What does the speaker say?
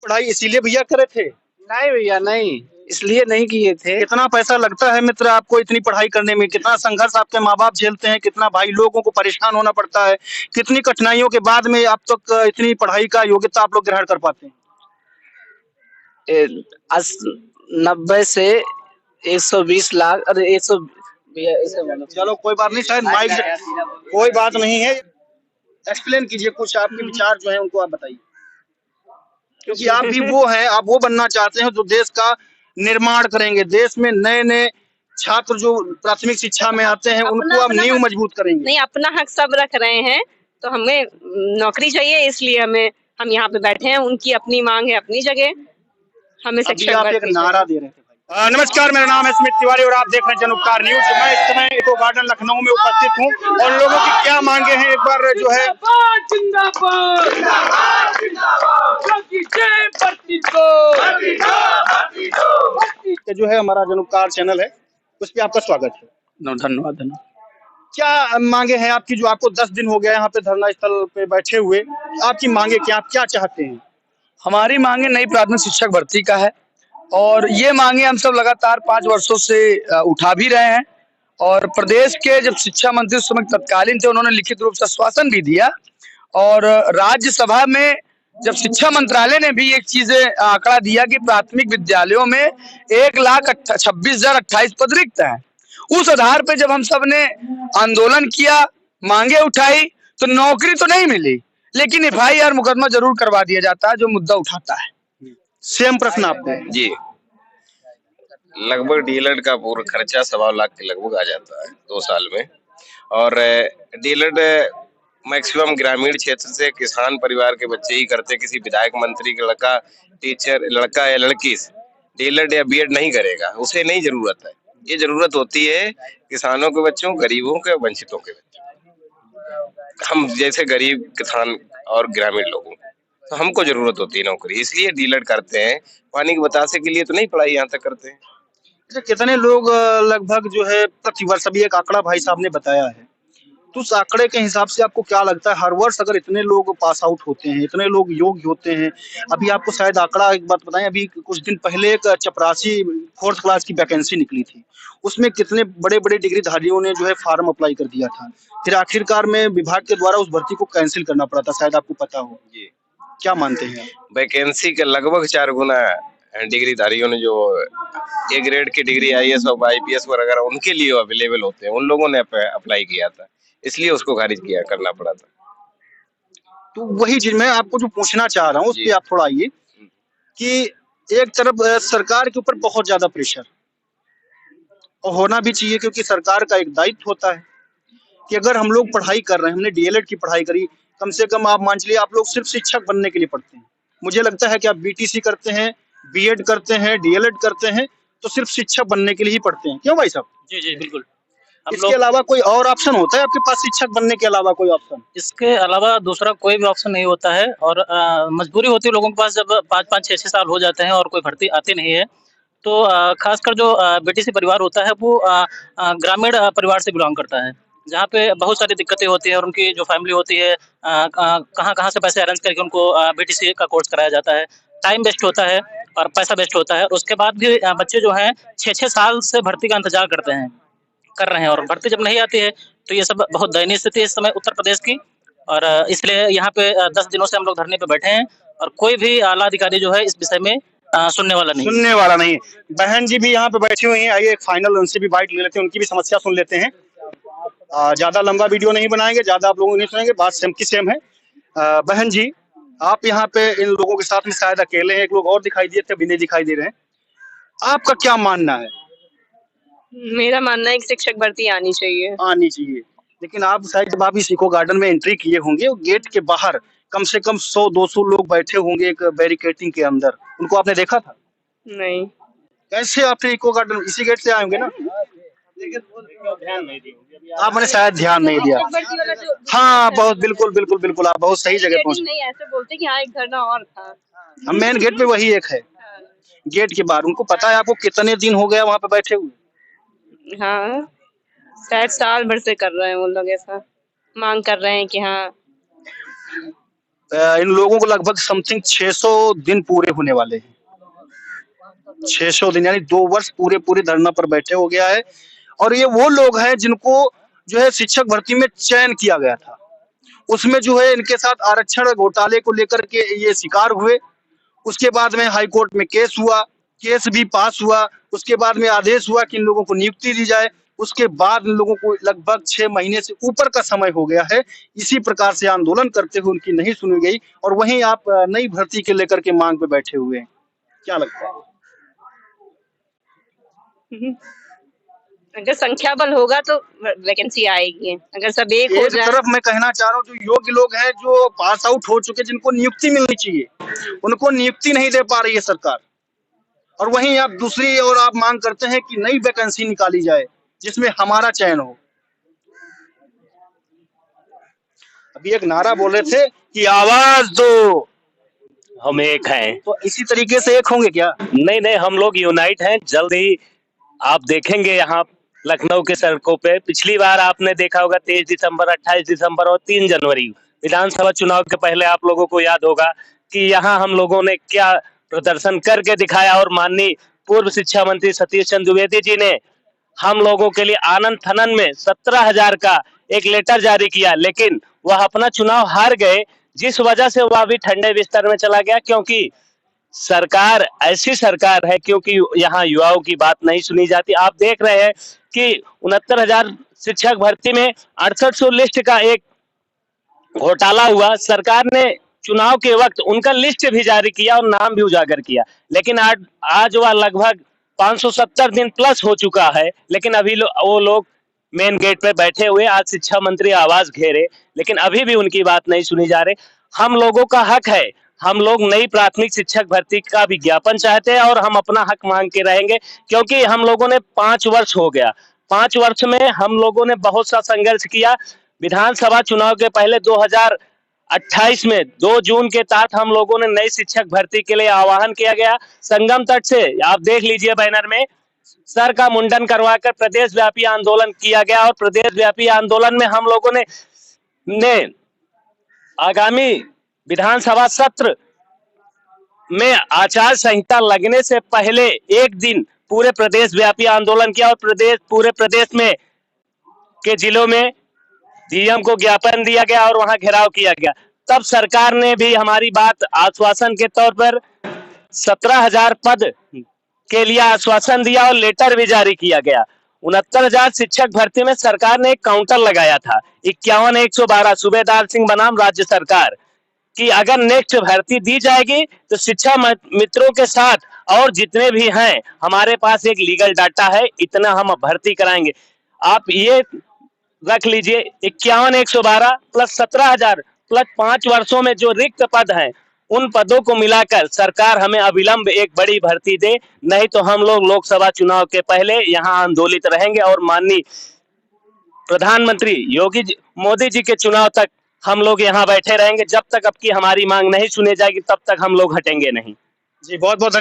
पढ़ाई इसीलिए भैया करे थे? नहीं भैया नहीं, इसलिए नहीं किए थे। कितना पैसा लगता है मित्र आपको इतनी पढ़ाई करने में? कितना संघर्ष आपके माँ बाप झेलते हैं? कितना भाई लोगों को परेशान होना पड़ता है? कितनी कठिनाइयों के बाद में आप तक इतनी पढ़ाई का योग्यता आप लोग ग्रहण कर पाते हैं? 90 से 120 लाख, अरे 100 भैया ऐसे बोलो। चलो कोई बात नहीं, शायद माइक कोई बात नहीं है। एक्सप्लेन कीजिए कुछ आपके विचार जो है उनको आप बताइए, क्योंकि आप भी वो हैं, आप वो बनना चाहते हैं जो देश का निर्माण करेंगे। देश में नए नए छात्र जो प्राथमिक शिक्षा में आते हैं उनको आप नींव मजबूत करेंगे। नहीं, अपना हक सब रख रहे हैं, तो हमें नौकरी चाहिए, इसलिए हम यहाँ पे बैठे हैं। उनकी अपनी मांग है अपनी जगह, हमें शिक्षक आप एक नारा दे रहे थे। नमस्कार, मेरा नाम है स्मित तिवारी और आप देख रहे हैं जन उपकार न्यूज। मैं इस समय इको गार्डन लखनऊ में उपस्थित हूँ और लोगों की क्या मांगे हैं एक बार जो है जो है हमारा जन उपकार चैनल है उस पर आपका स्वागत है। धन्यवाद। क्या मांगे हैं आपकी, जो आपको 10 दिन हो गया यहाँ पे धरना स्थल पे बैठे हुए? आपकी मांगे क्या, आप क्या चाहते हैं? हमारी मांगे नई प्राथमिक शिक्षक भर्ती का है और ये मांगे हम सब लगातार 5 वर्षों से उठा भी रहे हैं। और प्रदेश के जब शिक्षा मंत्री उस समय तत्कालीन थे, उन्होंने लिखित रूप से आश्वासन भी दिया और राज्यसभा में जब शिक्षा मंत्रालय ने भी एक चीज आंकड़ा दिया कि प्राथमिक विद्यालयों में 1,26,028 पद रिक्त हैं। उस आधार पे जब हम सब ने आंदोलन किया, मांगे उठाई, तो नौकरी तो नहीं मिली, लेकिन FIR मुकदमा जरूर करवा दिया जाता है जो मुद्दा उठाता है। सेम प्रश्न आपको जी। लगभग डीएलएड का पूरा खर्चा 1.25 लाख के लगभग आ जाता है 2 साल में। और डीएलएड मैक्सिमम ग्रामीण क्षेत्र से किसान परिवार के बच्चे ही करते। किसी विधायक मंत्री का लड़का, टीचर लड़का या लड़की डीएलएड या बीएड नहीं करेगा, उसे नहीं जरूरत है। ये जरूरत होती है किसानों के बच्चों, गरीबों के, वंचितों के बच्चों, हम जैसे गरीब किसान और ग्रामीण लोगों, तो हमको जरूरत होती है नौकरी, इसलिए डीएलएड करते हैं। पानी के बतासे के लिए तो नहीं पढ़ाई यहाँ तक करते हैं। अच्छा, कितने लोग लगभग जो है प्रतिवर्ष, अभी एक आंकड़ा भाई साहब ने बताया है, तो उस आंकड़े के हिसाब से आपको क्या लगता है हर वर्ष अगर इतने लोग पास आउट होते हैं, इतने लोग योग्य होते हैं? अभी आपको शायद आंकड़ा एक बात बताएं, अभी कुछ दिन पहले एक चपरासी 4th क्लास की वैकेंसी निकली थी, उसमें कितने बड़े बड़े डिग्रीधारियों ने जो है फॉर्म अप्लाई कर दिया था, फिर आखिरकार में विभाग के द्वारा उस भर्ती को कैंसिल करना पड़ा था, शायद आपको पता हो। जी। क्या मानते हैं? वैकेंसी के लगभग 4 गुना डिग्रीधारियों ने, जो ए ग्रेड की डिग्री IAS और IPS वगैरह उनके लिए अवेलेबल होते हैं, उन लोगों ने अप्लाई किया था, इसलिए उसको खारिज करना पड़ा था। तो वही चीज मैं आपको जो पूछना चाह रहा हूँ उस पर आप थोड़ा आइए कि एक तरफ सरकार के ऊपर बहुत ज्यादा प्रेशर और होना भी चाहिए, क्योंकि सरकार का एक दायित्व होता है कि अगर हम लोग पढ़ाई कर रहे हैं, हमने डीएलएड की पढ़ाई करी, कम से कम आप मान चलिए आप लोग सिर्फ शिक्षक बनने के लिए पढ़ते हैं। मुझे लगता है कि आप बीटीसी करते हैं, बीएड करते हैं, डीएलएड करते हैं, तो सिर्फ शिक्षक बनने के लिए ही पढ़ते हैं, क्यों भाई साहब? जी जी बिल्कुल। इसके अलावा कोई और ऑप्शन होता है आपके पास शिक्षक बनने के अलावा? कोई ऑप्शन इसके अलावा दूसरा कोई भी ऑप्शन नहीं होता है और मजबूरी होती है लोगों के पास, जब 5-5, 6-6 साल हो जाते हैं और कोई भर्ती आती नहीं है, तो खासकर जो बीटीसी परिवार होता है वो ग्रामीण परिवार से बिलोंग करता है, जहाँ पे बहुत सारी दिक्कतें होती है और उनकी जो फैमिली होती है कहाँ से पैसे अरेंज करके उनको बीटीसी का कोर्स कराया जाता है। टाइम वेस्ट होता है और पैसा वेस्ट होता है। उसके बाद भी बच्चे जो हैं 6-6 साल से भर्ती का इंतजार कर रहे हैं और भर्ती जब नहीं आती है तो ये सब बहुत दयनीय स्थिति है इस समय उत्तर प्रदेश की। और इसलिए यहाँ पे 10 दिनों से हम लोग धरने पे बैठे हैं और कोई भी आला अधिकारी जो है इस विषय में सुनने वाला नहीं है। बहन जी भी यहाँ पे बैठी हुई हैं, आइए एक फाइनल उनसे भी बाइट ले लेते हैं, उनकी भी समस्या सुन लेते हैं। ज्यादा लंबा वीडियो नहीं बनाएंगे, ज्यादा आप लोग नहीं सुनेंगे, बात सेम की सेम है। बहन जी, आप यहाँ पे इन लोगों के साथ में शायद अकेले हैं, एक लोग और दिखाई दिए थे, अभी नहीं दिखाई दे रहे हैं। आपका क्या मानना है? मेरा मानना है कि शिक्षक भर्ती आनी चाहिए। लेकिन आप शायद जब आप इस इको गार्डन में एंट्री किए होंगे, गेट के बाहर कम से कम 100-200 लोग बैठे होंगे एक बैरिकेडिंग के अंदर, उनको आपने देखा था? नहीं। कैसे आपने इको गार्डन इसी गेट से आए होंगे ना? आपने शायद ध्यान नहीं दिया। हाँ, बहुत बिल्कुल आप बहुत सही जगह पहुंचे। नहीं, ऐसे बोलते कि हाँ एक धरना और था। हम मेन गेट पे वही एक है, गेट के बाहर। उनको पता है आपको कितने दिन हो गया वहाँ पे बैठे हुए? हाँ, शायद साल भर से कर रहे हैं वो लोग, ऐसा मांग कर रहे हैं कि हाँ। इन लोगों को लगभग समथिंग 600 दिन पूरे होने वाले हैं। 600 दिन यानी 2 वर्ष पूरे पूरे धरना पर बैठे हो गया है। और ये वो लोग हैं जिनको जो है शिक्षक भर्ती में चयन किया गया था, उसमें जो है इनके साथ आरक्षण घोटाले को लेकर के ये शिकार हुए। उसके बाद में हाई कोर्ट में केस हुआ, केस भी पास हुआ। उसके बाद में आदेश हुआ कि इन लोगों को नियुक्ति दी जाए। उसके बाद इन लोगों को लगभग 6 महीने से ऊपर का समय हो गया है। इसी प्रकार से आंदोलन करते हुए उनकी नहीं सुनी गई और वहीं आप नई भर्ती के लेकर के मांग पे बैठे हुए हैं। क्या लगता है? अगर संख्या बल होगा तो वैकेंसी आएगी। अगर सब एक हो एक जाए तरफ मैं कहना चाह रहा हूँ, जो योग्य लोग हैं, जो पास आउट हो चुके, जिनको नियुक्ति मिलनी चाहिए, उनको नियुक्ति नहीं दे पा रही है सरकार। और वहीं आप दूसरी ओर आप मांग करते हैं कि नई वैकेंसी निकाली जाए जिसमें हमारा चयन हो। अभी एक नारा बोल रहे थे कि आवाज दो, हम एक हैं। तो इसी तरीके से एक होंगे क्या? नहीं नहीं, हम लोग यूनाइट हैं। जल्द ही आप देखेंगे यहाँ लखनऊ के सड़कों पे। पिछली बार आपने देखा होगा 23 दिसंबर, 28 दिसंबर और 3 जनवरी विधानसभा चुनाव के पहले आप लोगों को याद होगा कि यहाँ हम लोगों ने क्या प्रदर्शन करके दिखाया। और माननीय पूर्व शिक्षा मंत्री सतीश चंद्र द्विवेदी जी ने हम लोगों के लिए आनंद फनन में 17,000 का एक लेटर जारी किया, लेकिन वह अपना चुनाव हार गए, जिस वजह से वह भी ठंडे बिस्तर में चला गया। क्योंकि सरकार ऐसी सरकार है, क्योंकि यहाँ युवाओं की बात नहीं सुनी जाती। आप देख रहे हैं कि 69,000 शिक्षक भर्ती में 6800 लिस्ट का एक घोटाला हुआ। सरकार ने चुनाव के वक्त उनका लिस्ट भी जारी किया और नाम भी उजागर किया, लेकिन आज वह लगभग 570 दिन प्लस हो चुका है, लेकिन अभी वो लोग मेन गेट पे बैठे हुए। आज शिक्षा मंत्री आवाज घेरे, लेकिन अभी भी उनकी बात नहीं सुनी जा रही। हम लोगों का हक है, हम लोग नई प्राथमिक शिक्षक भर्ती का विज्ञापन चाहते हैं और हम अपना हक मांग के रहेंगे। क्योंकि हम लोगों ने 5 वर्ष हो गया, 5 वर्ष में हम लोगों ने बहुत सा संघर्ष किया। विधानसभा चुनाव के पहले 2028 में 2 जून के तहत हम लोगों ने नई शिक्षक भर्ती के लिए आह्वान किया गया। संगम तट से आप देख लीजिए बैनर में, सर का मुंडन करवाकर प्रदेश व्यापी आंदोलन किया गया। और प्रदेश व्यापी आंदोलन में हम लोगों ने आगामी विधानसभा सत्र में आचार संहिता लगने से पहले एक दिन पूरे प्रदेश व्यापी आंदोलन किया और पूरे प्रदेश में के जिलों में डीएम को ज्ञापन दिया गया और वहां घेराव किया गया। तब सरकार ने भी हमारी बात आश्वासन के तौर पर 17,000 पद के लिए आश्वासन दिया और लेटर भी जारी किया गया। 69,000 शिक्षक भर्ती में सरकार ने एक काउंटर लगाया था 51,112 सूबेदार सिंह बनाम राज्य सरकार कि अगर नेक्स्ट भर्ती दी जाएगी तो शिक्षा मित्रों के साथ और जितने भी हैं, हमारे पास एक लीगल डाटा है, इतना हम भर्ती कराएंगे। आप ये रख लीजिए 51,112 प्लस 17,000 प्लस 5 वर्षों में जो रिक्त पद हैं, उन पदों को मिलाकर सरकार हमें अविलंब एक बड़ी भर्ती दे, नहीं तो हम लोग लोकसभा चुनाव के पहले यहाँ आंदोलित रहेंगे और माननीय प्रधानमंत्री योगी मोदी जी के चुनाव तक हम लोग यहाँ बैठे रहेंगे। जब तक अब की हमारी मांग नहीं सुनी जाएगी तब तक हम लोग हटेंगे नहीं। जी, बहुत बहुत